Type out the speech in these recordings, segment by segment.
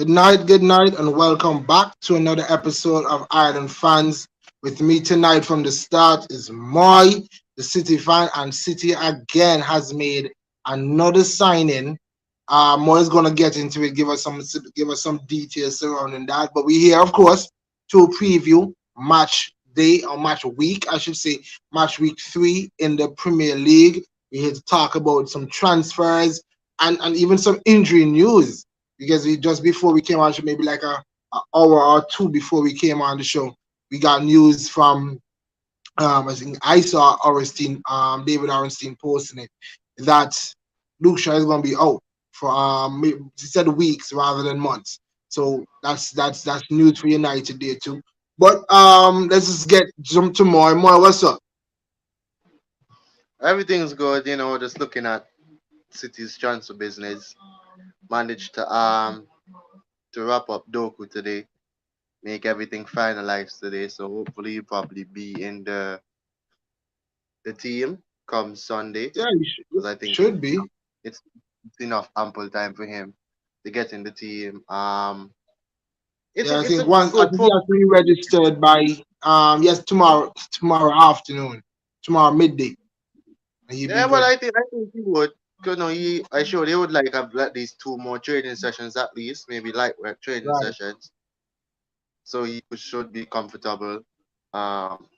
good night, and welcome back to another episode of Ireland Fans. With me tonight from the start is Moy, the City fan, and City again has made another signing. Moy is gonna get into it, give us some details surrounding that. But we're here, of course, to preview match day or match week, I should say, match week 3 in the Premier League. We're here to talk about some transfers and even some injury news because we just before we came on, maybe like a hour or two before we came on the show, we got news from I think I saw David Orenstein posting it that Luke Shaw is going to be out for he said weeks rather than months. So that's news for United there too. But let's just get jump to more. More, what's up? Everything's good, just looking at City's transfer business. Managed to wrap up Doku today, make everything finalized today. So hopefully he'll probably be in the team come Sunday. Yeah, Because I think should be. it's it's enough ample time for him to get in the team. It's Yeah, a I it's think a one. I good think he for has to be registered by yes tomorrow afternoon, tomorrow midday, and he'll be yeah, well good. I think he would. Cause no, I sure they would like have at least two more training sessions at least, maybe light work training Right. sessions. So he should be comfortable. Um,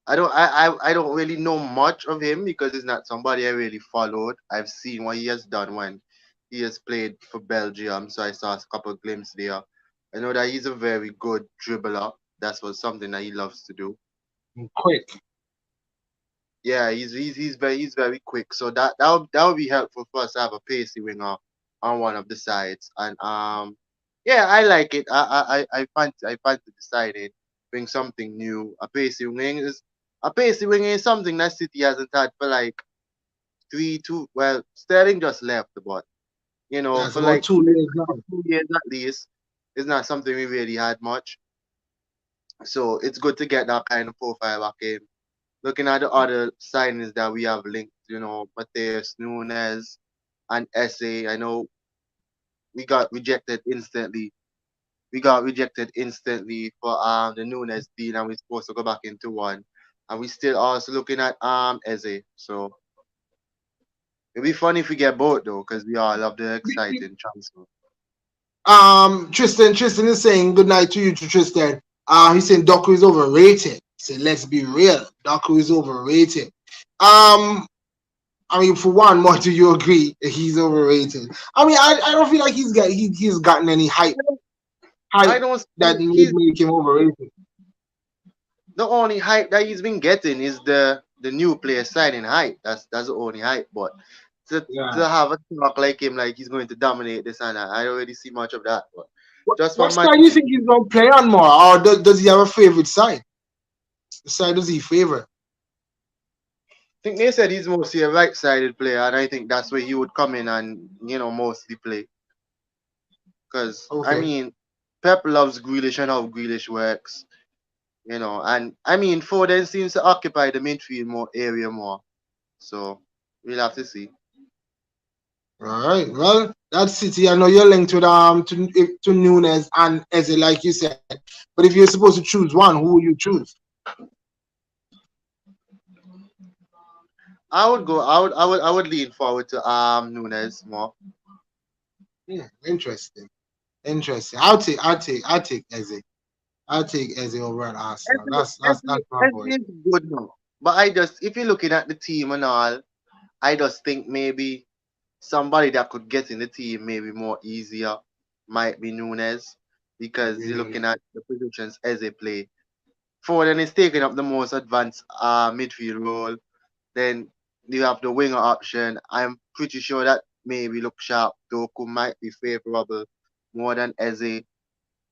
I don't really know much of him because he's not somebody I really followed. I've seen what he has done when he has played for Belgium, so I saw a couple glimpses there. I know that he's a very good dribbler. That's what something that he loves to do. And quick. Yeah, he's very quick. So that would be helpful for us to have a pacey winger on one of the sides. And yeah, I like it. I fancy deciding bring something new. A pacey wing is something that City hasn't had for like 3 2. Well, Sterling just left, but That's for about like 2 years now. 2 years at least, it's not something we really had much. So it's good to get that kind of profile back in. Looking at the other signings that we have linked, Mateus Nunes and Esse. I know we got rejected instantly. We got rejected instantly for the Nunes deal, and we're supposed to go back into one. And we still also looking at Eze. So it'd be funny if we get both though, because we all love the exciting transfer. Tristan is saying good night to you, to Tristan. He's saying Doku is overrated. He said, let's be real, Doku is overrated. Um, I mean, for one, more do you agree that he's overrated? I mean, I don't feel like he's gotten any hype I don't that see would he's make him overrated. the only hype that he's been getting is the new player signing hype. That's the only hype. But to Yeah. have a talk like him, like he's going to dominate this and that, I don't really see much of that. But just What from my side do you think he's gonna play on more, or does he have a favorite side? The side does he favor? think they said he's mostly a right-sided player, and I think that's where he would come in and mostly play. Because I Okay. mean, Pep loves Grealish and how Grealish works, and I mean Foden seems to occupy the midfield more area more. So we'll have to see. All right. Well, that's City. I know you're linked with to Nunes and Eze, like you said. But if you're supposed to choose one, who would you choose? I would lean forward to Nunes more. Interesting. Interesting. I'll take Eze. I'll take Eze over at Arsenal. That's my boy. Every is good now. But if you're looking at the team and all, I just think maybe somebody that could get in the team maybe more easier might be Nunes because you're Mm, looking at the positions as they play. Foden is taking up the most advanced midfield role. Then you have the winger option. I'm pretty sure that maybe look sharp. Doku might be favorable more than Eze.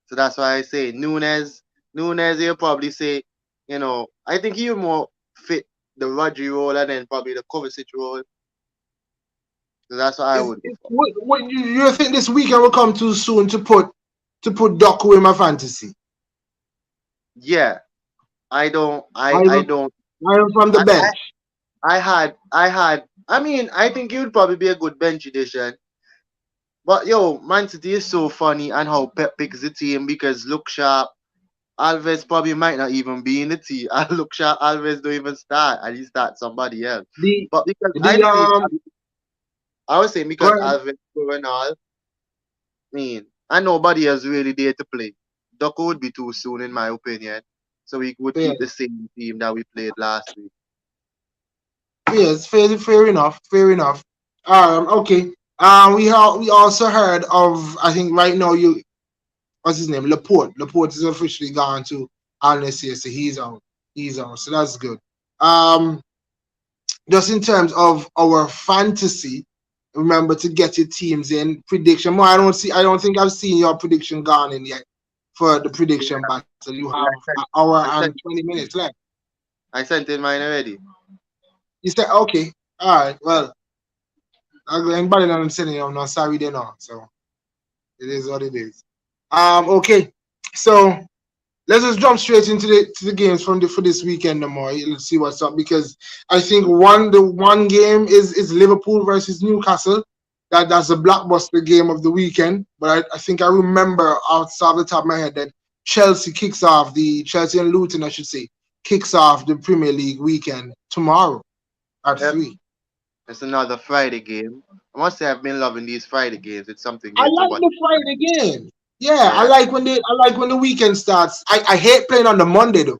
So that's why I say Nunes, you'll probably say, I think he'll more fit the Rodri role and then probably the Kovacic role. So that's what I would go for. what you think this weekend will come too soon to put Doku in my fantasy? Yeah, I don't, Not I even, don't, not even from the I, I, bench. I mean, I think he would probably be a good bench edition. But yo, Man City is so funny and how Pep picks the team because look sharp. Alves probably might not even be in the team. And look sharp, Alves don't even start and he starts somebody else. The But because the I was saying go because ahead. Alves and all, mean, and nobody else really there to play. Duck would be too soon in my opinion. So we would Yeah, keep the same team that we played last week. yes, fair enough, fair enough. Okay. We also heard of, I think right now, you what's his name, Laporte. Laporte is officially gone to Al Nassr, so he's out, so that's good. Um, just in terms of our fantasy, remember to get your teams in prediction. More, I don't think I've seen your prediction gone in yet for the Yeah, prediction battle. You have yeah, an hour I and sent 20 minutes left. I sent in mine already. You said okay, all right. Well, anybody that I'm sending you, I'm not sorry they not. So it is what it is. Okay. So let's just jump straight into the games from for this weekend no more. Let's see what's up because I think the one game is Liverpool versus Newcastle. That's a blockbuster game of the weekend. But I think I remember outside the top of my head that Chelsea and Luton, I should say, kicks off the Premier League weekend tomorrow at Yep, 3. it's another Friday game. I must say I've been loving these Friday games. It's something I good to like watch. the Friday game. Yeah, Yeah. I like when the weekend starts. I hate playing on the Monday though.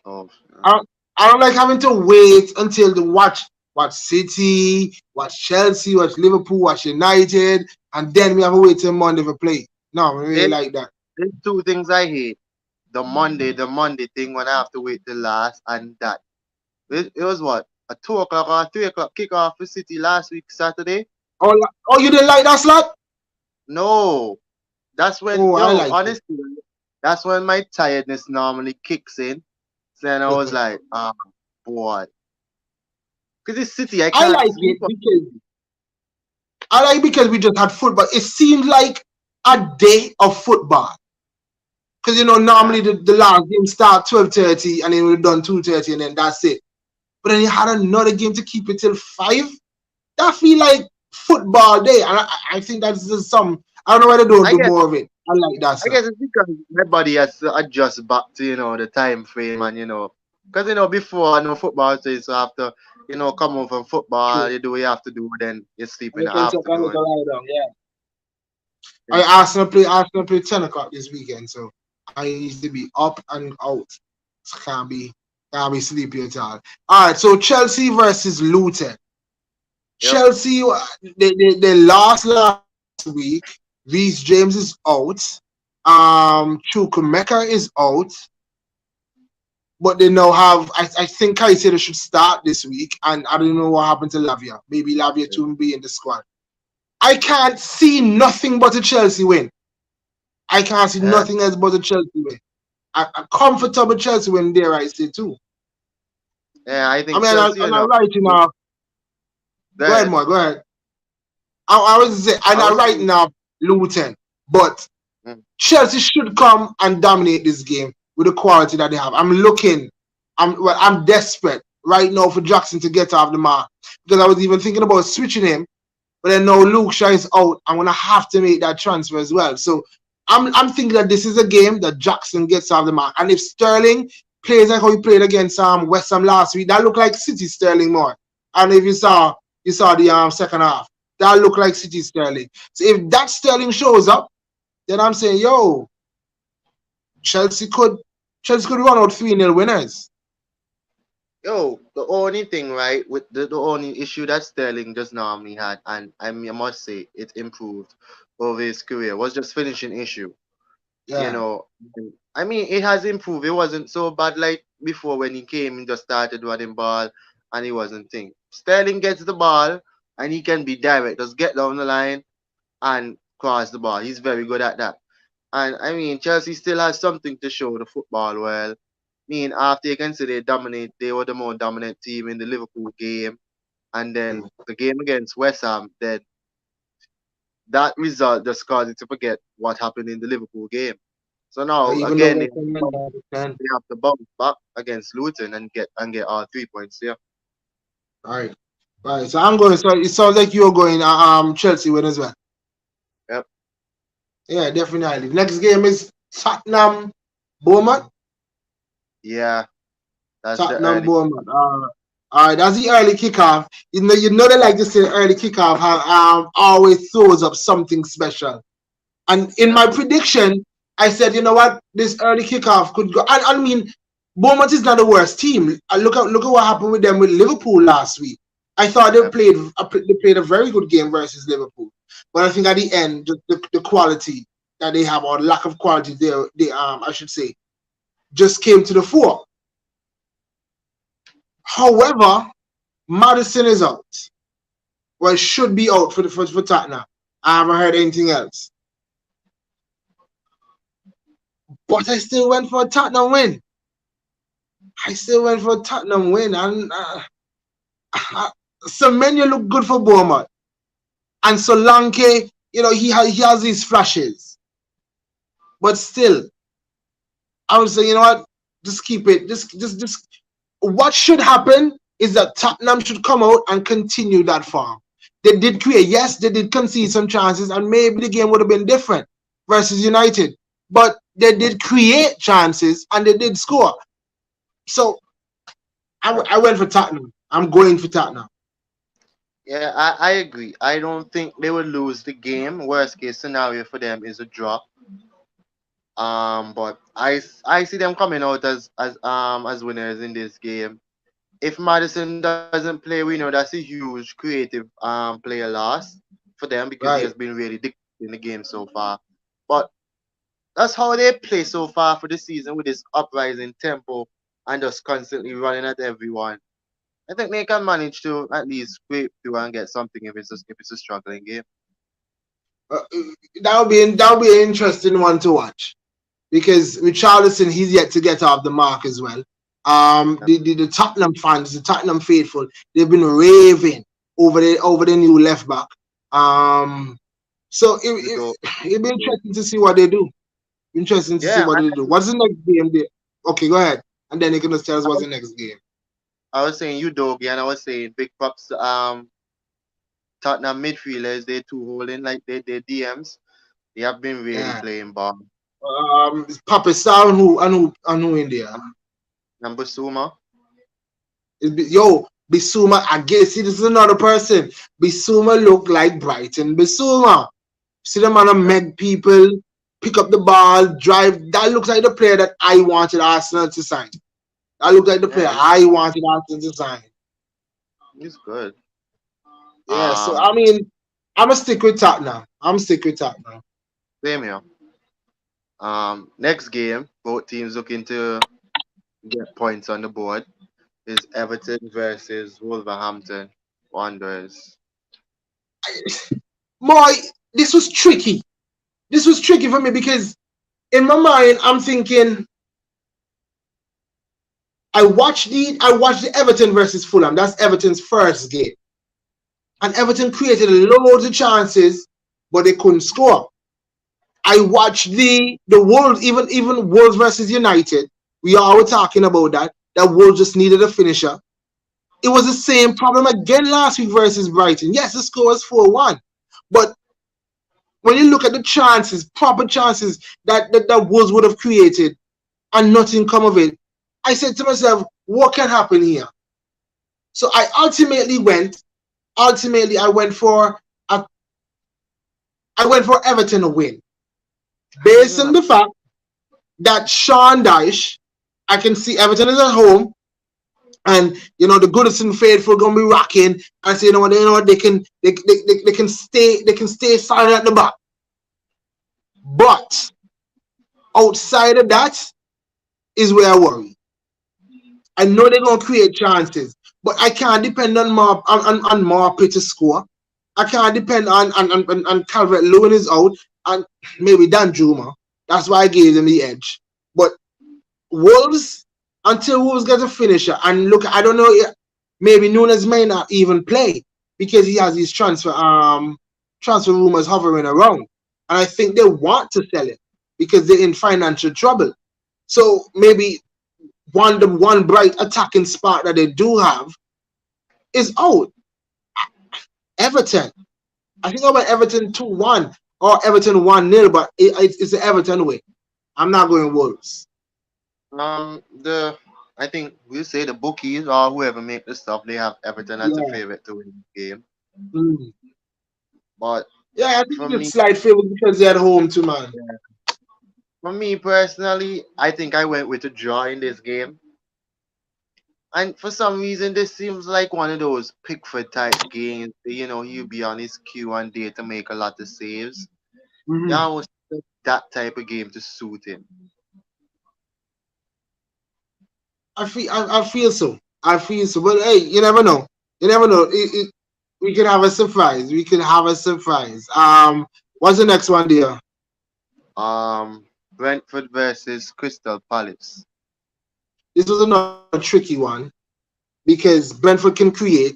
Oh, I, I don't like having to wait until the watch City, watch Chelsea, watch Liverpool, watch United, and then we have to wait till Monday for play. No, I really there's, like that. there's two things I hate. The Monday thing when I have to wait till last, and that it was what a 2 o'clock or 3 o'clock kickoff for City last week Saturday. Oh, you didn't like that slot? No, that's when Oh, I yo like it. honestly, that's when my tiredness normally kicks in. So then I was like, boy, because it's City, I I can't like sleep it on because City. we just had football. It seemed like a day of football. Because Nah, normally the last game start 12:30 and then we're done 2:30 and then that's it. But then you had another game to keep it till 5. That feel like football day, and I think that's just some. I don't know why they don't I do guess more of it. I like that I stuff. guess it's because my body has to adjust back to the time frame and because before football so you have to come home from football, True. you do what you have to do, then you sleep And in you the can take a afternoon. little lie down. Yeah. Yeah. Arsenal play 10 o'clock this weekend, so I need to be up and out. So can't be sleepy at all. All right, so Chelsea versus Luton. Yep. Chelsea, they lost last week. Reece James is out. Chukwemeka is out. But they now have, I think Caicedo should start this week, and I don't know what happened to Lavia. Maybe Lavia Yeah. to be in the squad. I can't see nothing but a Chelsea win. I can't see Yeah. nothing else but a Chelsea win. A comfortable Chelsea win there, I say too. Yeah, I I think mean, Chelsea, and I write now. go Go ahead, ahead. more. Go ahead. I was say, and I I was write saying, now Luton, but mm, Chelsea should come and dominate this game with the quality that they have. I'm desperate right now for Jackson to get off the mark because I was even thinking about switching him, but then now Luke Shaw is out. I'm gonna have to make that transfer as well. So I'm thinking that this is a game that Jackson gets off the mark, and if Sterling plays like how he played against West Ham last week, that looked like City Sterling more. And if you saw the second half, that looked like City Sterling. So if that Sterling shows up, then I'm saying, yo, Chelsea could Chelsea could run out 3-0 winners. yo, the only thing, right, with the only issue that Sterling just normally had, and I must say it improved over his career, was just finishing issue. you Yeah. know, I mean, it has improved. It wasn't so bad like before when he came and just started running ball and he wasn't thing. Sterling gets the ball and he can be direct, just get down the line and cross the ball. He's very good at that. And I mean, Chelsea still has something to show the football well. I mean, after you consider they were the more dominant team in the Liverpool game, and then the game against West Ham, then that result just caused you to forget what happened in the Liverpool game. So now Even though again, West Ham went down to 10. they have to bounce back against Luton and get all 3 points there. All right. Right. So I'm going. So it sounds like you're going. Chelsea win as well. Yep. Yeah, definitely. Next game is Tottenham Bournemouth. Yeah, that's the Tottenham early. Bournemouth. All right, that's the early kickoff. You know they like to say early kickoff always throws up something special. And in Yep. my prediction, I said, you know what, this early kickoff could go. And I mean, Bournemouth is not the worst team. Look at what happened with them with Liverpool last week. I thought Yep. they played a very good game versus Liverpool, but I think at the end, the quality that they have or lack of quality, they I should say, just came to the fore. However, Madison is out. Well, should be out for Tottenham. I haven't heard anything else. But I still went for a Tottenham win. I still went for a Tottenham win. And Semenyo looked good for Bournemouth. And Solanke, he has these flashes. But still, I would say, you know what? Just keep it. Just. What should happen is that Tottenham should come out and continue that form. They did create, yes, they did concede some chances, and maybe the game would have been different versus United. But they did create chances and they did score. So I went for Tottenham. I'm going for Tottenham. Yeah, I agree. I don't think they will lose the game. Worst case scenario for them is a draw. But I see them coming out as winners in this game. If Madison doesn't play, we know that's a huge creative player loss for them because he has Right. been really dictating the game so far. But that's how they play so far for the season with this uprising tempo and just constantly running at everyone. I think they can manage to at least scrape through and get something if it's a struggling game. Uh, that would be an interesting one to watch because Richarlison, he's yet to get off the mark as well. Yep. The Tottenham fans, the Tottenham faithful, they've been raving over the new left back. So You do. it'll be interesting to see what they do. Interesting to see Yeah, what they do. What's the next game? Okay, go ahead, and then you can just tell us I what's was, the next game. I was saying you doggy and I was saying big props Tottenham midfielders, they two holding like they DMs. They have been really Yeah. playing ball. Papa Star and who in there? Um, and Basuma, Yo, Bisuma again. See, this is another person. Bisuma look like Brighton. Bisuma. See the man of yep, Meg people pick up the ball, drive. That looks like the player that I wanted Arsenal to sign. That looks like the player yeah, I wanted Arsenal to sign. he's good. Yeah, so Um, I mean, I'm gonna stick with Tottenham. I'm stick with Tottenham. Same here. Next game, both teams looking to get points on the board is Everton versus Wolverhampton Wanderers. Boy, this was tricky. This was tricky for me because in my mind, I'm thinking I watched the Everton versus Fulham. That's Everton's first game. And Everton created loads of chances, but they couldn't score. I watched the Wolves, even Wolves versus United. We all were talking about that. That Wolves just needed a finisher. It was the same problem again last week versus Brighton. Yes, the score was 4-1. But when you look at the chances, proper chances that Wolves would have created and nothing come of it, I said to myself, what can happen here? So ultimately I went for a, I went for Everton to win. Based on the fact that Sean Dyche, I can see Everton is at home, and the Goodison faithful gonna be rocking and say, you know what, they can stay silent at the back. But outside of that is where I worry. I know they're gonna create chances, but I can't depend on Marpe to score. I can't depend on Calvert Lewin is out and maybe Dan Juma. That's why I gave them the edge. But Wolves, until Wolves get a finisher, and look, I don't know, maybe Nunes may not even play because he has these transfer rumors hovering around, and I think they want to sell it because they're in financial trouble. So maybe the one bright attacking spot that they do have is out. Everton. I think I went Everton 2-1 or Everton 1-0, but it's the Everton way. I'm not going Wolves. The I think we say the bookies or whoever make the stuff, they have Everton as a Yeah. favorite to win the game. Mm. But Yeah, I think for it's me, slight favor because they're at home too, man. for me personally, I think I went with a draw in this game. And for some reason, this seems like one of those Pickford type games. You know, he'll be on his queue one day to make a lot of saves. You Hmm. almost expect that type of game to suit him. I feel so. I feel so. But hey, you never know. You never know. We could have a surprise. We could have a surprise. What's the next one, dear? Brentford versus Crystal Palace. This was another tricky one because Brentford can create,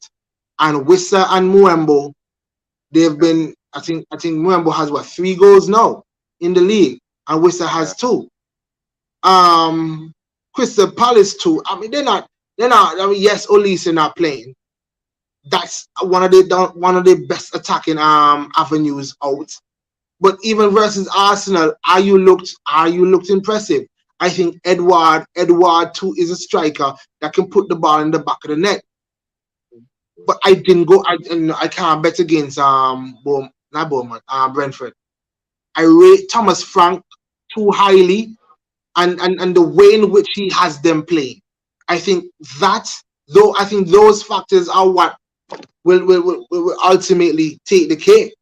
and Wissa and Muembo, they've Yeah, been. I think Muembo has what 3 goals now in the league, and Wissa yeah, has 2. Um, Crystal Palace 2. I mean, they're not. They're not. I mean, yes, Olise not playing. That's one of the best attacking avenues out. But even versus Arsenal, are you looked impressive? I think Edward too is a striker that can put the ball in the back of the net. But I didn't go. I can't bet against not Beaumont, Brentford. I rate Thomas Frank too highly, and the way in which he has them playing. I think that though I think those factors are what will ultimately take the cake.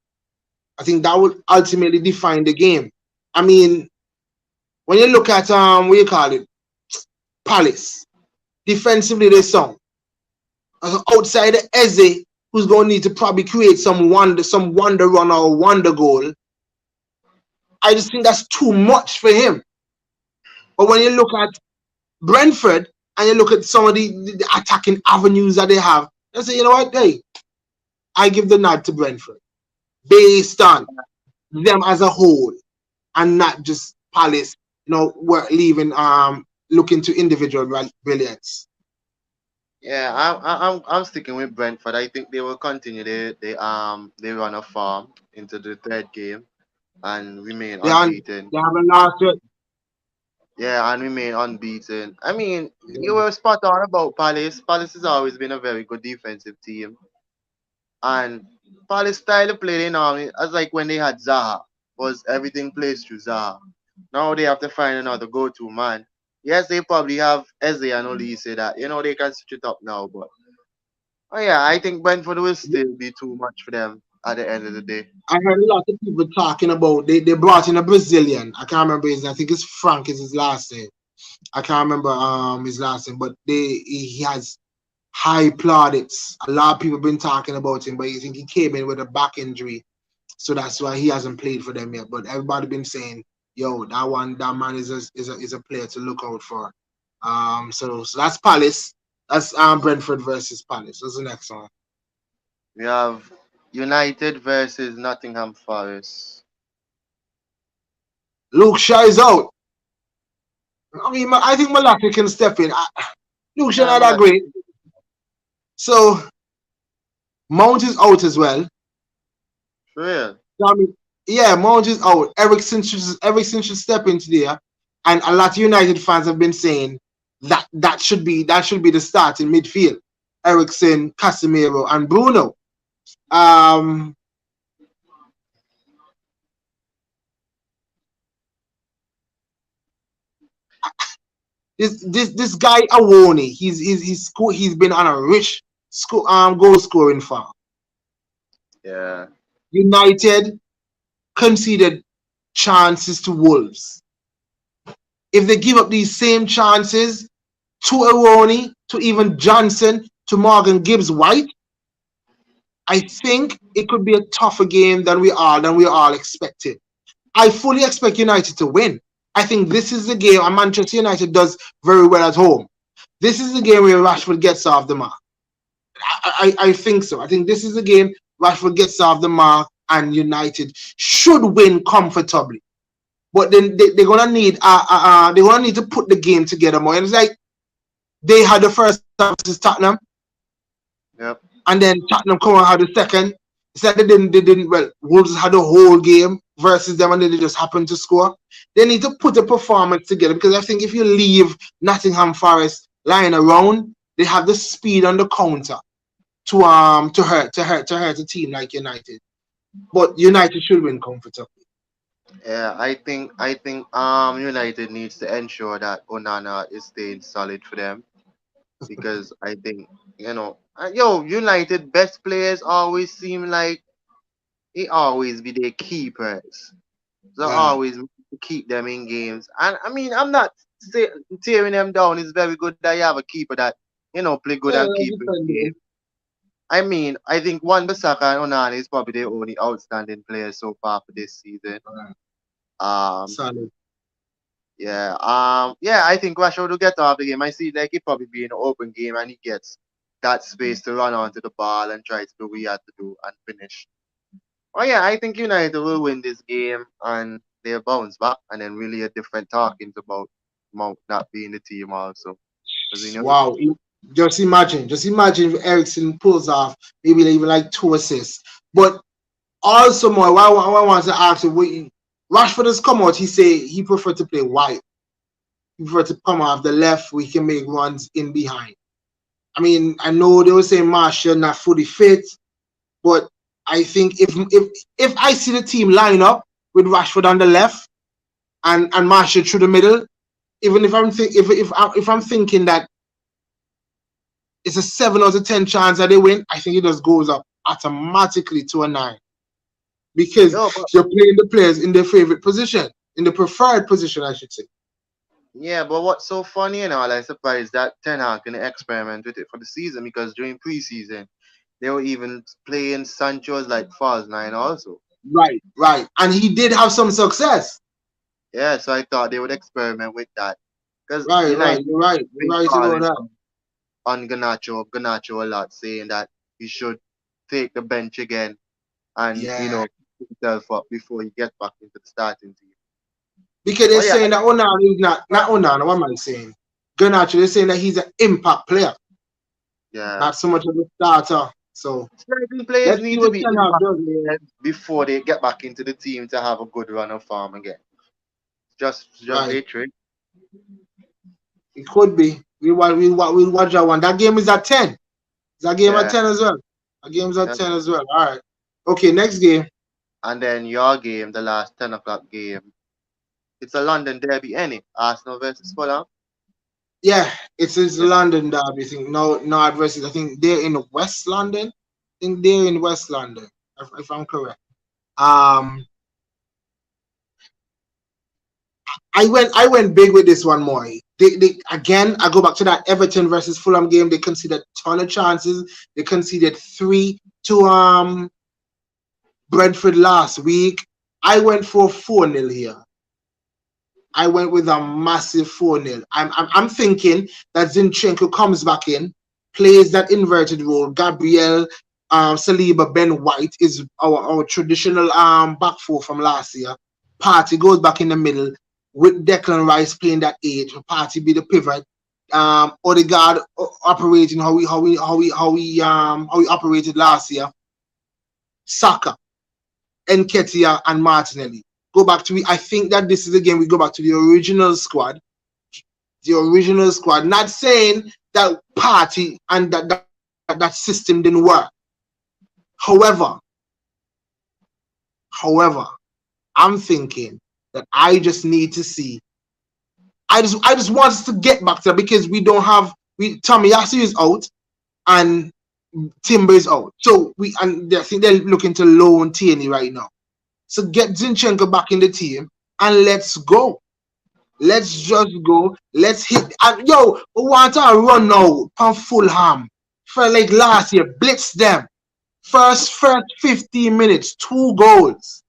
I think that will ultimately define the game. I mean, when you look at what you call it, Palace, defensively they sound. Outside of Eze, who's gonna need to probably create some wonder run or wonder goal. I just think that's too much for him. But when you look at Brentford and you look at some of the attacking avenues that they have, I say, you know what, hey, I give the nod to Brentford based on them as a whole and not just Palace, we're leaving looking to individual brilliance. yeah. I'm sticking with Brentford. I think they will continue. They run a farm into the third game and remain They are unbeaten. they haven't lost it. Yeah, and remain unbeaten. I mean, you Yeah. were spot on about Palace. Palace has always been a very good defensive team. And Palace style of play, as like when they had Zaha, was everything plays through Zaha. Now they have to find another go-to man. Yes, they probably have Eze and Olise that, they can switch it up now. But, oh yeah, I think Brentford will still be too much for them at the end of the day. I heard a lot of people talking about they brought in a Brazilian. I can't remember his name. I think it's Frank is his last name. I can't remember his last name, but he has high plaudits. A lot of people been talking about him, but you think he came in with a back injury, so that's why he hasn't played for them yet. But everybody been saying, "Yo, that man is a player to look out for." So that's Palace. That's Brentford versus Palace. What's the next one? We have United versus Nottingham Forest. Luke Shaw is out. I mean, I think Malafi can step in. Luke Shaw Yeah, not that great. So Mount is out as well. for real. I mean, yeah, Mount is out. Ericsson should step into there, and a lot of United fans have been saying that should be the start in midfield. Ericsson, Casemiro, and Bruno. Um, this guy Awoni, he's been on a rich goal scoring farm. Yeah. United conceded chances to Wolves. If they give up these same chances to Awoni, to even Johnson, to Morgan Gibbs White, I think it could be a tougher game than we all expected. I fully expect United to win. I think this is the game, and Manchester United does very well at home. This is the game where Rashford gets off the mark. I think so. I think this is the game Rashford gets off the mark, and United should win comfortably. But then they're gonna need to put the game together more. And it's like they had the first half versus Tottenham, Yep. and then Tottenham come and had the second. It's like they didn't, well, Wolves had a whole game versus them and then they just happened to score. They need to put a performance together because I think if you leave Nottingham Forest lying around, they have the speed on the counter to hurt a team like United. But United should win comfortably. Yeah, United needs to ensure that Onana is staying solid for them because I think United best players always seem like it always be their keepers. So Yeah. always keep them in games. And I mean, I'm not tearing them down. It's very good that you have a keeper that play good Yeah, and keep in game. defenders. I mean, I think Wan Bissaka and Onana is probably the only outstanding players so far for this season. Right. Um, Solid. yeah, I think Rashford will get off the game. I see like he probably be in an open game and he gets that space to run onto the ball and try to do what he had to do and finish. Oh yeah, I think United will win this game and they'll bounce back and then really a different talkings about Mount not being the team also. Because Wow. Just imagine if Ericsson pulls off maybe even like 2 assists. But also more, I want to ask you, Rashford has come out, he say he preferred to play wide. He preferred to come off the left, we can make runs in behind. I mean, I know they were saying Martial not fully fit, but I think if I see the team line up with Rashford on the left and Martial through the middle, even if I'm thinking that it's a 7 out of 10 chance that they win, I think it just goes up automatically to a 9 because yo, but you're playing the players in their favorite position, in the preferred position, I should say. yeah, but what's so funny and all, I surprised that Ten Hag can experiment with it for the season because during preseason they were even playing Sancho's like false nine also. Right, right, and he did have some success. Yeah, so I thought they would experiment with that because Right, right, United you're right, you're been right about calling that. on Ganacho a lot, saying that he should take the bench again and Yeah, pick himself up before he gets back into the starting team. because they're But yeah, saying that Onana is not Onana. What am I saying? Garnacho. They're saying that he's an impact player, yeah, not so much of a starter. So certain players let's see need to what be Ten Hag impact does. players before they get back into the team to have a good run of form again. Just Right, a trick. it could be. We'll watch that one. That game is at 10. Is that game at Yeah, 10 as well? That game's at yeah. 10 as well. All right. Okay, next game. And then your game, the last 10 o'clock game, it's a London derby, any Arsenal versus Fulham. Yeah, it's Yes. London derby. I think no adversity. I think they're in West London. I think they're in West London, if I'm correct. Um, I went big with this one more. They again. I go back to that Everton versus Fulham game. They conceded a ton of chances. They conceded three to Brentford last week. I went for 4-0 here. I went with a massive 4-0. I'm thinking that Zinchenko comes back in, plays that inverted role. Gabriel, Saliba, Ben White is our traditional back four from last year. Party goes back in the middle with Declan Rice playing that 8. Party be the pivot. Odegaard operating how we operated last year. Saka, Nketiah, and Martinelli. Go back to I think that this is again we go back to the original squad. The original squad. Not saying that party and that system didn't work. However, however, I'm thinking that I just need to see. I just want us to get back to that because we don't have Tommy Yasu is out and Timber is out. So I think they're looking to loan Tierney right now. So get Zinchenko back in the team and let's go. Let's just go. Let's hit. And yo, we want to run now from Fulham. For like last year, blitz them. First 15 minutes, 2 goals.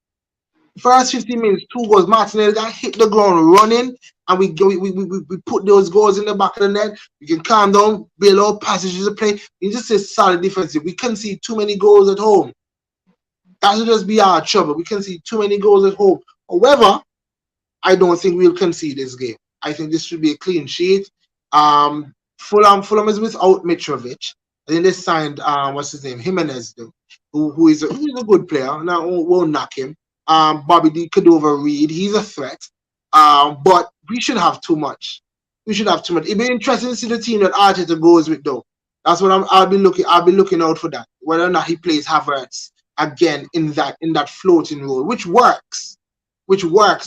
First 15 minutes, 2 goals. Martinelli got hit the ground running, and we put those goals in the back of the net. We can calm down, build out passages of play. We just say solid defensive. We can't see too many goals at home. That will just be our trouble. We can see too many goals at home. However, I don't think we'll concede this game. I think this should be a clean sheet. Fulham is without Mitrovic. I think they signed what's his name, Jimenez though. who's a good player. Now won't knock him. Bobby D Cordova Reed, he's a threat. But we should have too much. We should have too much. It'd be interesting to see the team that Arteta goes with though. That's what I'll be looking out for that. Whether or not he plays Havertz again in that floating role, which works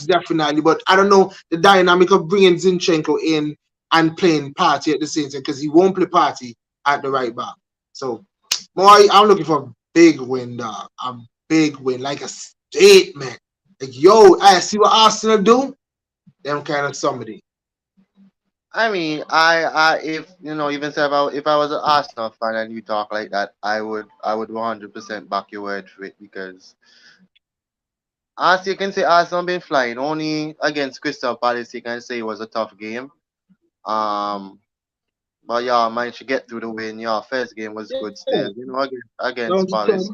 definitely. But I don't know the dynamic of bringing Zinchenko in and playing Party at the same time because he won't play Party at the right back. So, boy, I'm looking for a big win, dog. A big win, like a statement. Like, yo, I see what Arsenal do. Them kind of somebody. I mean, if you know, even say about if I was an Arsenal fan and you talk like that, I would 100% back your word for it because as you can say, Arsenal been flying. Only against Crystal Palace, you can say it was a tough game. Um, but yeah, managed to get through the win. Yeah, first game was good Yeah, still. You know, against down to 10. Palace.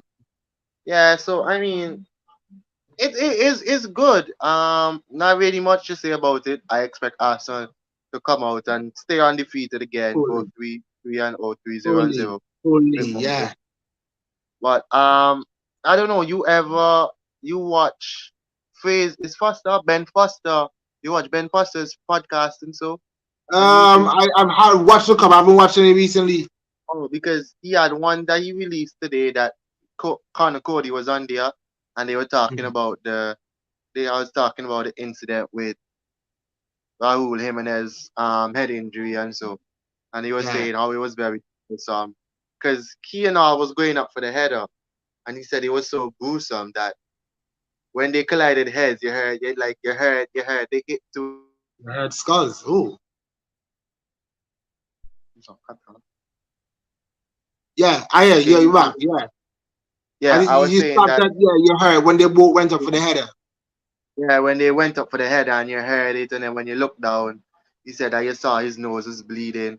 Yeah, so I mean, it is it's good. Not really much to say about it. I expect Arsenal to come out and stay undefeated again, go Fully, 3-3 and 0, 3-0 and fully, 0. fully, Bit more good. yeah. But I don't know. You watch Phrase is Foster Ben Foster? You watch Ben Foster's podcast and so on YouTube? I've had watched the cup. I haven't watched any recently. Oh, because he had one that he released today that Connor Cody was on there, and they were talking Mhm. about I was talking about the incident with Raul Jimenez head injury and so, and he was Yeah, saying how it was very gruesome because Keane was going up for the header, and he said it was so gruesome that when they collided heads, you heard they hit too hard. I heard skulls. Oh, yeah, I hear. Okay, Yeah, you're right. Yeah, yeah, and I was you saying stopped that. that. Yeah, you heard when they both went up for the header. Yeah, when they went up for the header and you heard it, and then when you looked down, he said that you saw his nose was bleeding,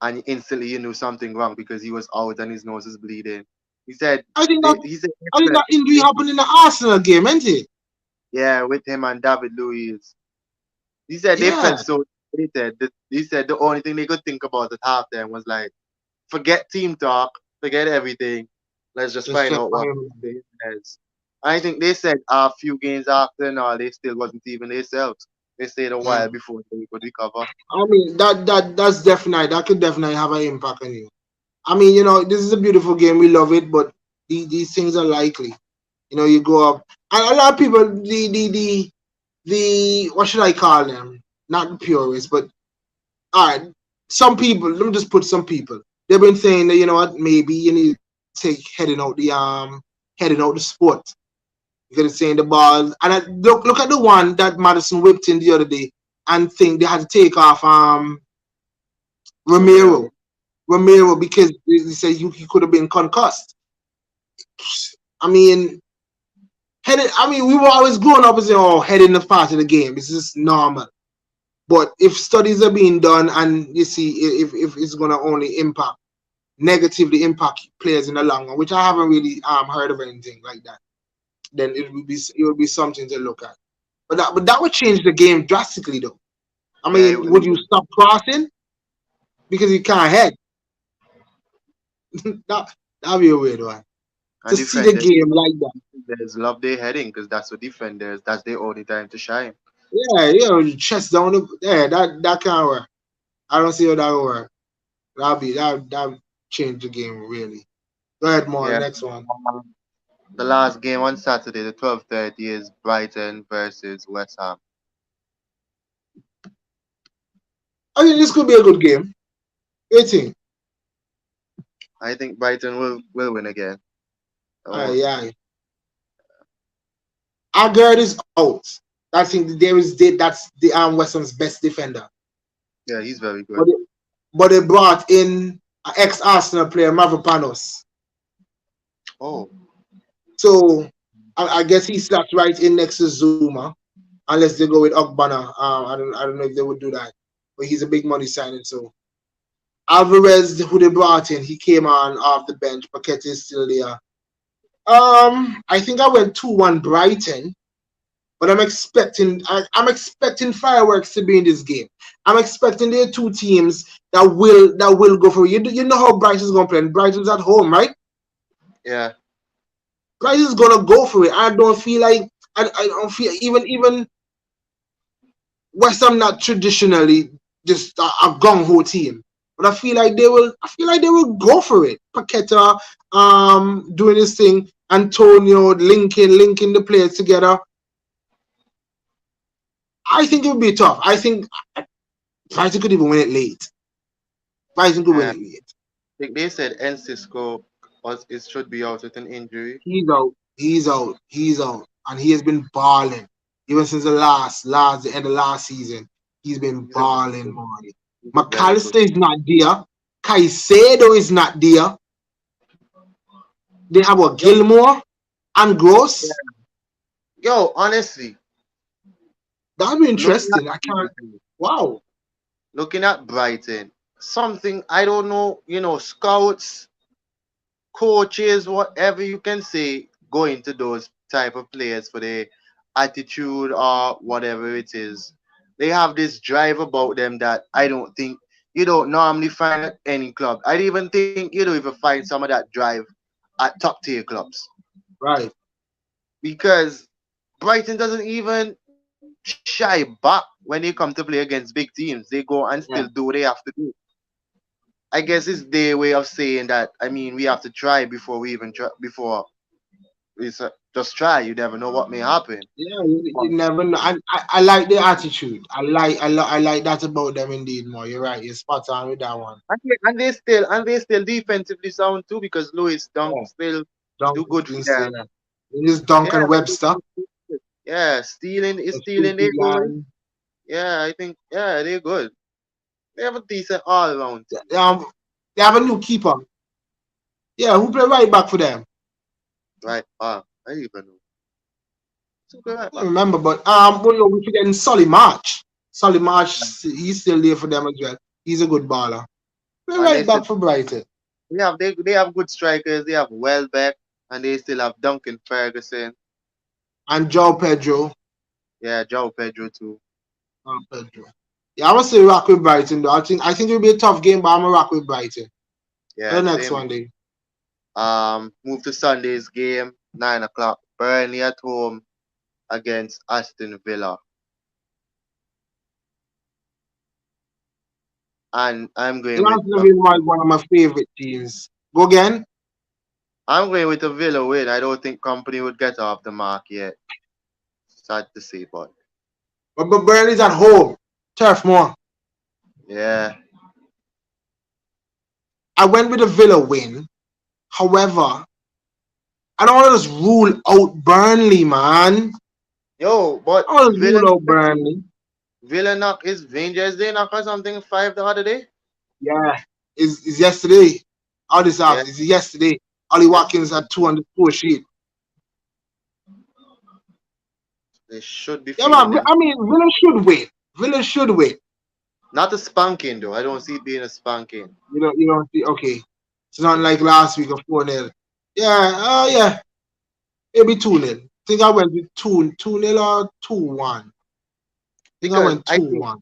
and instantly you knew something wrong because he was out and his nose is bleeding. He said I think that he said I think that injury happened in the Arsenal game, ain't it? yeah, with him and David Luiz. He said they Yeah, felt so irritated. He said the only thing they could think about at halftime was like, forget team talk, forget everything. Let's just just find check out for what him. the is. I think they said a few games after, no, they still wasn't even themselves. They stayed a Yeah, while before they could recover. I mean that's definitely that could definitely have an impact on you. I mean, this is a beautiful game. We love it, but these things are likely. You go up, and a lot of people, the what should I call them? Not the purists, but all right, some people. Let me just put some people. They've been saying that maybe you need to take heading out the sport. You could saying the ball, and look at the one that Madison whipped in the other day, and think they had to take off Romero. Romero. Romero because they said he could have been concussed. I mean, we were always growing up and saying, "Oh, heading is part of the game. It's just normal." But if studies are being done, and you see if it's going to only negatively impact players in the long run, which I haven't really heard of anything like that, then it would be something to look at. But that would change the game drastically, though. I Yeah, it mean, would you would. stop crossing because you can't head? That'd be a weird one to And see the game like that. defenders love their heading because that's what defenders, that's their only time to shine. Yeah, chest down. Yeah, that can't work. I don't see how that will work. That change the game really. Go ahead, more Yeah. next one. The last game on Saturday, the 12:30 is Brighton versus West Ham. I think this could be a good game. 18. I think Brighton will win again. Oh, Yeah. Agard is out. I think that's the West Ham's best defender. yeah, he's very But good. they, but they brought in an ex-Arsenal player, Mavropanos. Oh, So I guess he slaps right in next to Zuma, unless they go with Ogbonna. I don't know if they would do that, but he's a big money signing. So Alvarez, who they brought in, he came on off the bench. Paquette is still there. I think I went 2-1 Brighton, but I'm expecting fireworks to be in this game. I'm expecting there are two teams that will go for it. You know how Brighton's gonna play. And Brighton's at home, right? yeah. Brighton's gonna go for it. I don't feel like I don't feel even West Ham not traditionally just a gung ho team, but I feel like they will. I feel like they will go for it. Paqueta, doing his thing. Antonio linking the players together. I think it would be tough. I think Brighton could even win it late. Brighton could win And it late. like they said, Cisco was it should be out with an injury. He's out. He's out. He's out. And he has been balling. Even since the end of last season. He's been He's a very balling, good, boy. he's a very good. McAllister is not there. Caicedo is not there. They have a Yo, Gilmore and Gross. yo, honestly, That'd be looking interesting. I at can't. Wow. looking at Brighton, something I don't know, scouts, coaches, whatever you can say, go into those type of players for their attitude or whatever it is. They have this drive about them that I don't think you don't normally find at any club. I even think you don't even find some of that drive at top tier clubs Right. because Brighton doesn't even shy back when they come to play against big teams. They go and still do Yeah. what they have to do. I guess it's their way of saying that. I mean, we have to try before we even try. Before just try. You never know what may happen. Yeah, you But never know. I like the attitude. I like that about them indeed more. You're right. You're spot on with that one. and they still defensively sound too because Lewis Dunk Yeah. still do Duncan good for Kingston. them. Yeah. This Yeah, Duncan they Webster. do good. Yeah, stealing is The stealing stupid their goal. line. Yeah, I think they're good. They have a decent all around team. They have a new keeper. Yeah, who play right back for them? Right? I don't even know. So good right I don't back. remember, but we're forgetting Solly March. Solly March, he's still there for them as well. He's a good baller. Play And they right still back for Brighton. they have good strikers. They have Welbeck, and they still have Duncan Ferguson. And Joe Pedro. Yeah, João Pedro too. Pedro. Yeah, I would say rock with Brighton though. I think it'll be a tough game, but I'm gonna rock with Brighton. For Yeah, the next same. one day. Move to Sunday's game, 9 o'clock. Burnley at home against Aston Villa, and I'm The going with Arsenal is one of my favorite teams. Go again. A Villa win. I don't think Company would get off the mark yet. Sad to see, but But Burnley's at home. Turf more. yeah. I went with a Villa win. However, I don't want to just rule out Burnley, man. Yo, but I want to rule out Burnley. Villa knock is Rangers they knock or something 5 the other day. Yeah, it's yesterday. All this Yeah, out. It's yesterday. Ollie Watkins yesterday had 200 sheet. they should be Yeah, feeling man. them. I mean, Villa should win. Villa should win. Not a spanking though. I don't see it being a spanking. You don't see. Okay, it's not like last week of 4-0. Yeah, yeah, maybe 2-0. Think I went with 2-0 or 2-1. Think I Because went 2-1.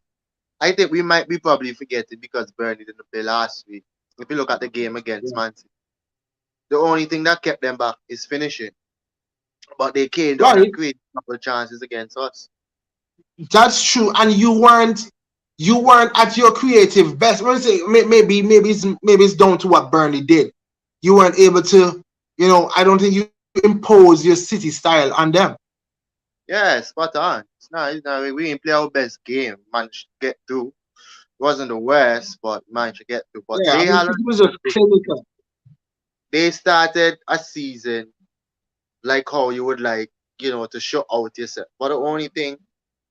I think we might be probably forgetting because Burnley didn't play last week. If you look at the game against Yeah. Man City, the only thing that kept them back is finishing. But they came down and Right, created a couple of chances against us. that's true. And you weren't at your creative best. Let me say maybe it's down to what Burnley did. You weren't able to. I don't think you impose your City style on them. Yeah, spot on. It's not, we didn't play our best game. Managed to get through. It wasn't the worst, but managed to get through. But Yeah, I they mean had a City was just clinical. they started a season like how you would like, to show out yourself. But the only thing,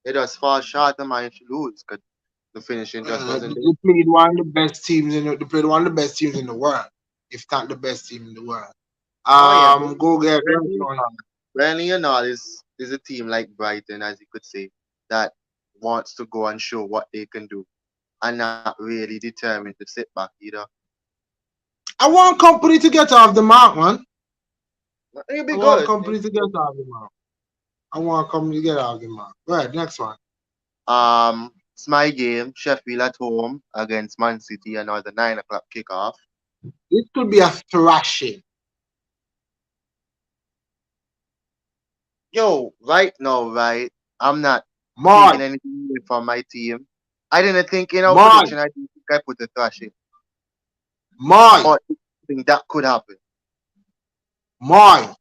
it just fall short and managed to lose because the finishing just wasn't there. They played one of the best teams they played one of the best teams in the world, if not the best team in the world. Oh yeah, Go get Burnley and all Burnley and all is a team like Brighton, as you could say, that wants to go and show what they can do and not really determined to sit back either. I want company to get off the mark, man. It'll I be want good. company to get off the mark. I want company to get off the mark. Right, next one. It's my game, Sheffield at home against Man City, another 9 o'clock kickoff. This could be a thrashing. Yo, right now, right? I'm not My, taking anything away from my team. I didn't think in our my, prediction. I didn't think I put a thrash in, my, but I think that could happen. my.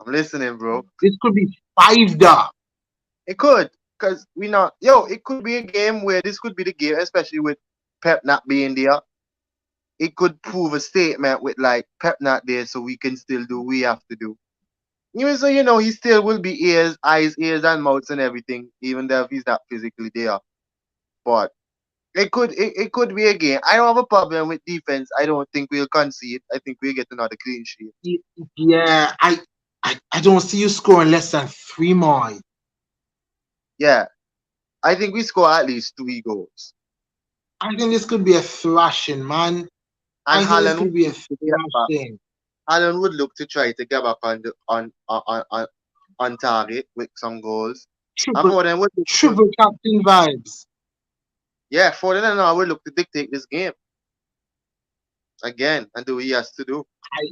I'm listening, bro. This could be 5 da. It could, cause we not. Yo, it could be a game where this could be the game, especially with Pep not being there. It could prove a statement with like Pep not there, so we can still do what we have to do. Even so, he still will be ears, and mouths and everything, even though if he's not physically there. But it could be a game. I don't have a problem with defense. I don't think we'll concede. I think we'll get another clean sheet. Yeah, I don't see you scoring less than 3 more. Yeah, I think we score at least 3 goals. I think this could be a thrashing, man. And I think this Haaland would could be a look to get back. thrashing. Haaland would look to try to get back on target with some goals. And Triple, Foden would look to, triple captain vibes. yeah, Foden and I would look to dictate this game again and do what he has to do. I,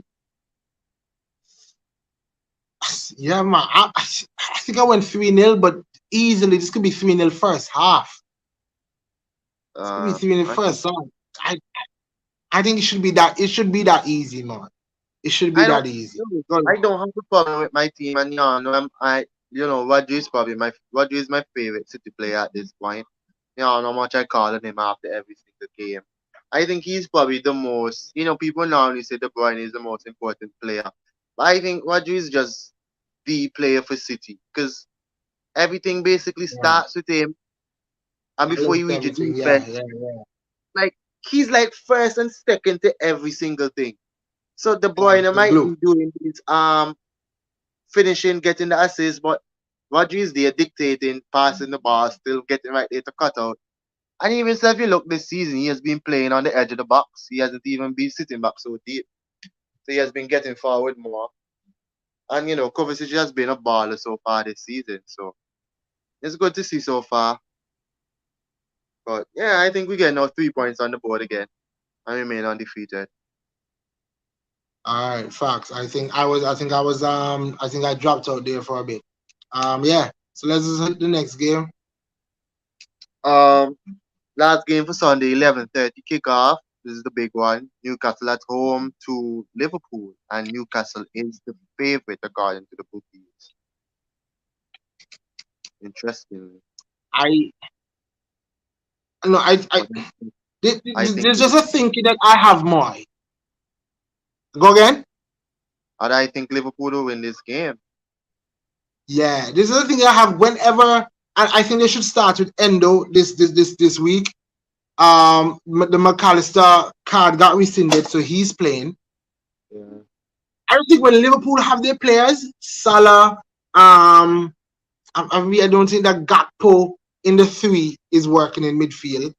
yeah, man. I think I went 3-0, but easily this could be 3-0 first half. This could be 3-0 I first half. I, I think it should be that. It should be that easy, man. It should be I don't that easy. know. Go I don't have a problem with my team, and Rodri is probably Rodri is my favorite City player at this point. How much I call on him after every single game. I think he's probably the most. People normally say De Bruyne is the most important player, but I think Rodri is just the player for City because everything basically yeah. starts with him, and before you Balance reach your everything. Yeah, defense, yeah, yeah. like he's like first and second to every single thing. So De Yeah, Bruyne the might glue. be doing his finishing, getting the assist, but Rodri is there dictating, passing the ball, still getting right there to cut out. And even so, if you look this season, he has been playing on the edge of the box. He hasn't even been sitting back so deep. So he has been getting forward more. And Kovacic has been a baller so far this season. So it's good to see so far. But yeah, I think we get now 3 points on the board again and remain undefeated. All right, facts. I think I dropped out there for a bit. Yeah. So let's just hit the next game. Um, Last game for Sunday, 11:30 kickoff. This is the big one. Newcastle at home to Liverpool, and Newcastle is the favorite according to the bookies. Interestingly, I no, but I think there's just a thinking that I have more. Go again. I think Liverpool will win this game. Yeah, this is the thing I have whenever, and I think they should start with Endo this week. The McAllister card got rescinded, so he's playing. Yeah. I don't think when Liverpool have their players, Salah, I don't think that Gakpo in the 3 is working in midfield.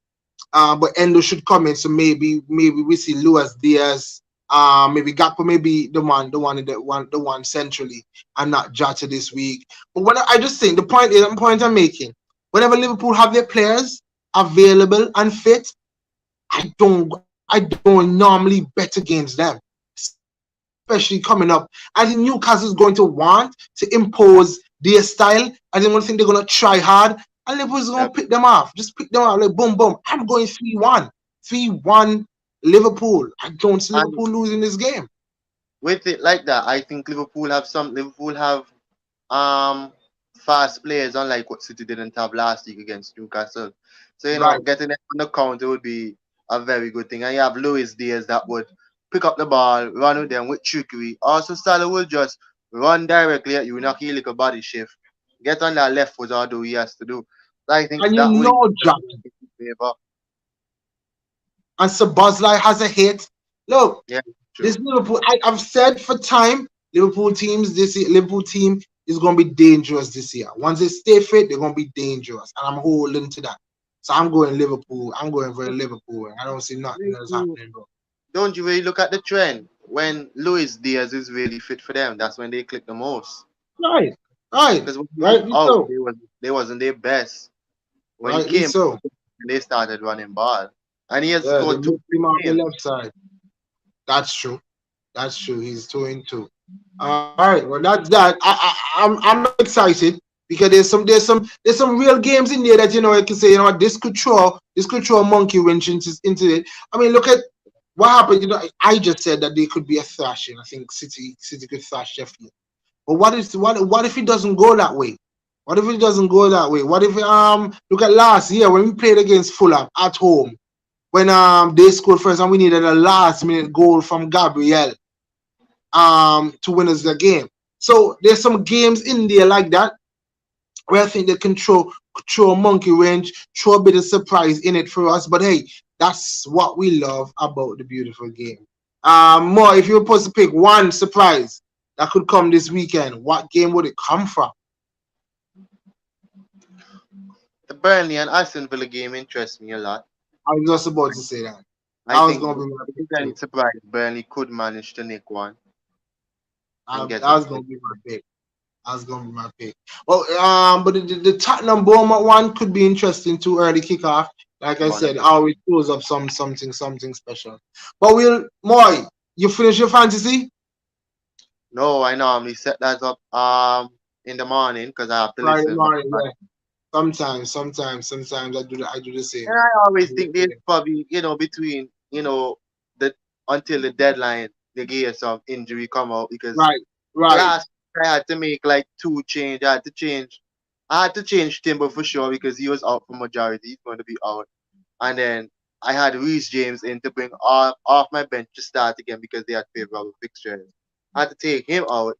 But Endo should come in, so maybe we see Luis Diaz. Maybe Gakpo, maybe the one centrally, and not Jota this week. But what I just think the point I'm making, whenever Liverpool have their players available and fit, I don't normally bet against them, especially coming up. I think Newcastle is going to want to impose their style. I think they're going to try hard, and Liverpool's going to Yep. pick them off. Just pick them off like boom, boom. I'm going 3-1. 3-1 Liverpool. I don't see And Liverpool losing this game. with it like that, I think Liverpool have um fast players, unlike what City didn't have last week against Newcastle. So Right. getting them on the counter would be a very good thing. And you have Luis Diaz that would pick up the ball, run with them with trickery. Also, Salah will just run directly at you, knock you like a body shift, get on that left foot or do what he has to do. So I think And that will Jack favor. and Sabazlai has a hit. Look, Yeah, this true. Liverpool, I've said for time, Liverpool team is going to be dangerous this year. Once they stay fit, they're going to be dangerous, and I'm holding to that. So I'm going Liverpool. I'm going for Liverpool. I don't see nothing else happening, bro. Don't you really look at the trend? When Luis Diaz is really fit for them, that's when they click the most. Right, right, Because when he was rightly out, so, they wasn't their best. When he rightly came, so. they started running ball, and he has Yeah, they scored two moved him out the games. left side. That's true. That's true. He's 2-2. All right, well that's that. I'm excited because there's some real games in there that I can say this could throw a monkey wrench into it. I mean, look at what happened. I just said that they could be a thrashing. I think City could thrash Sheffield. But what if it doesn't go that way? What if it doesn't go that way? What if look at last year when we played against Fulham at home when they scored first and we needed a last minute goal from Gabriel to win us the game. So there's some games in there like that where I think they can throw a monkey wrench, throw a bit of surprise in it for us. But hey, that's what we love about the beautiful game. More if you were supposed to pick one surprise that could come this weekend, what game would it come from? The Burnley and Aston Villa game interests me a lot. I was just about to say that. I That was think gonna be my if pick there's any too. surprise, Burnley could manage to nick one and get That a was gonna be my pick. That's gonna be my pick. Well, but the Tottenham Bournemouth one could be interesting too. Early kickoff, like I gonna said, be. always shows up something special. But Moy, you finish your fantasy No, I normally set that up in the morning because I have to Friday listen. morning. Yeah, sometimes I do the And same. I I always do think the there's same. probably, between, the until the deadline, they get some injury come out because Right, right. last week I had to make like two change. I had to change Timber for sure because he was out for majority. He's going to be out. And then I had Reece James in to bring off my bench to start again because they had favorable fixtures. I had to take him out.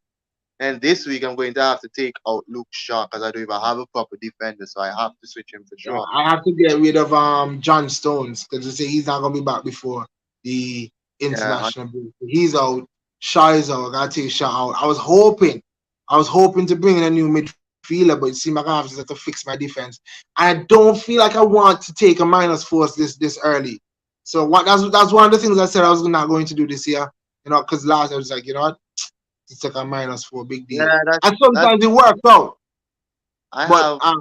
And this week I'm going to have to take out Luke Shaw because I don't even have a proper defender, so I have to switch him for Yeah, sure. I have to get rid of John Stones because they say he's not gonna be back before the Yeah, international break. He's out. Shaw is out. I gotta take Shaw out. I was hoping to bring in a new midfielder, but it seems like I have to fix my defense. I don't feel like I want to take a -4 this early. So that's one of the things I said I was not going to do this year. Because last I was like, to take a -4, big deal. yeah, And that's sometimes it works out, I but have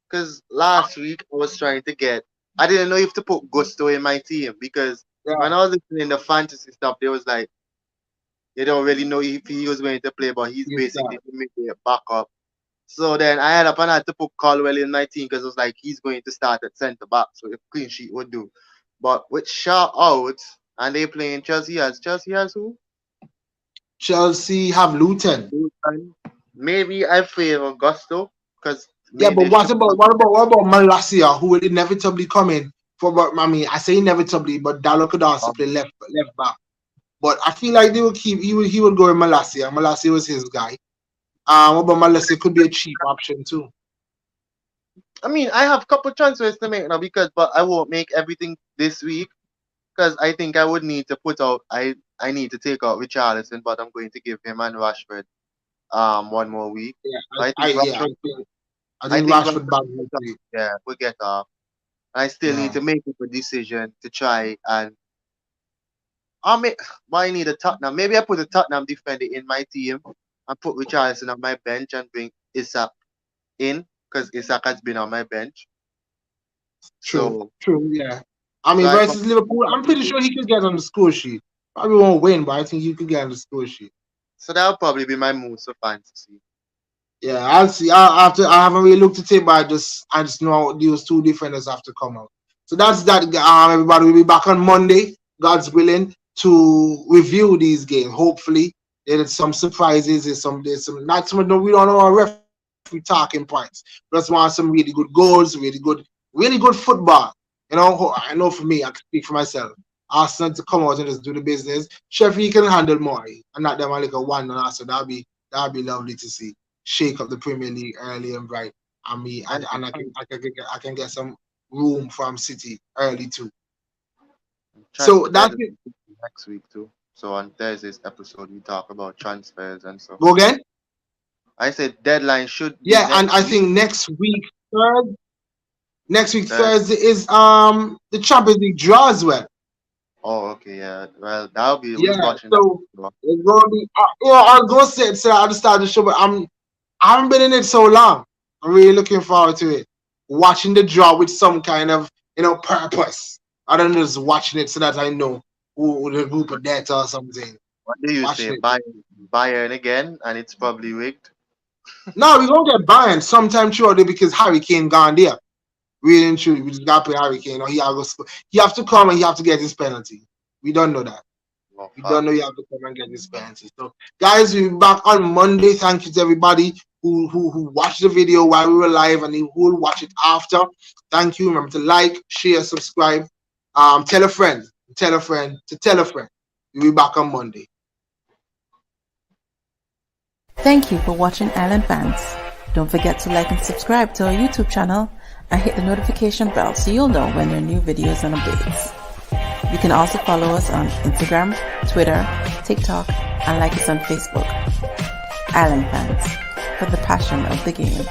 because last week I was trying to get. I didn't know if to put Gusto in my team because when yeah, I was listening to fantasy stuff, they was like they don't really know if he was going to play, but he's you basically start. the midway backup. So then I had up and I had to put Caldwell in my team because it was like he's going to start at centre back, so if clean sheet would do. But with Shaw out and they playing Chelsea has who? Chelsea have Luton. Luton. Maybe I favor Gusto because Yeah, maybe but they what should. about what about what about Malasia, who will inevitably come in for? But I mean, I say inevitably, but Dallo could also play left back. But I feel like they will keep. He would go with Malasia. Malasia was his guy. What about Malasia? Could be a cheap option too. I mean, I have a couple transfers to make now but I won't make everything this week because I think I would need to put out. I need to take out Richarlison, but I'm going to give him and Rashford one more week. Yeah, So I I think yeah, Rashford. I I think think Rashford Rashford back will this get off. week. Yeah, will get off. I still need Yeah, to make a decision to try and I'll make. Why I need a Tottenham? Maybe I put a Tottenham defender in my team and put Richarlison on my bench and bring Isak in because Isak has been on my bench. So true. Yeah, I so mean I versus probably Liverpool, I'm pretty sure he could get on the score sheet. Probably won't win, but I think he could get on the score sheet. so that'll probably be my move for fantasy. Yeah, I'll see. I haven't really looked at it, but I just know those two defenders have to come out. So that's that. Everybody will be back on Monday, God's willing, to review these games. Hopefully, there's some surprises. There's some not some. No, we don't know our referee talking points. We just want some really good goals, really good football. I know for me, I can speak for myself. Arsenal to come out and just do the business. Sheffield can handle more, and not them like a one and also that'd be lovely to see shake up the Premier League early and bright. And me And and I can get some room from City early too. So transfer that's deadline it. next week too. So on Thursday's episode we talk about transfers and stuff. Go again. I said deadline should be Yeah, and next I week. think next week Third. Thursday is the Champions League draw as well. Oh, okay, yeah. Well, that'll be we'll be Yeah, watching that. so it's gonna be. I was gonna say at the start of the show, but I haven't been in it so long. I'm really looking forward to it. Watching the draw with some kind of purpose. I don't just watching it so that I know who the group of data or something. What do you say? Watching it. Bayern again, and it's probably rigged. No, we gonna get Bayern sometime shortly because Harry Kane gone there. Really and truly, we just got to play Harry Kane. Or he have to come and he have to get his penalty. We don't know that. Oh, We don't fuck. know you have to come and get his penalty. So, guys, we'll be back on Monday. Thank you to everybody who watched the video while we were live and who will watch it after. Thank you. Remember to like, share, subscribe. Tell a friend, tell a friend, to tell a friend. We'll be back on Monday. Thank you for watching Island Fans. Don't forget to like and subscribe to our YouTube channel and hit the notification bell so you'll know when there are new videos and updates. You can also follow us on Instagram, Twitter, TikTok, and like us on Facebook. Island Fans, for the passion of the game.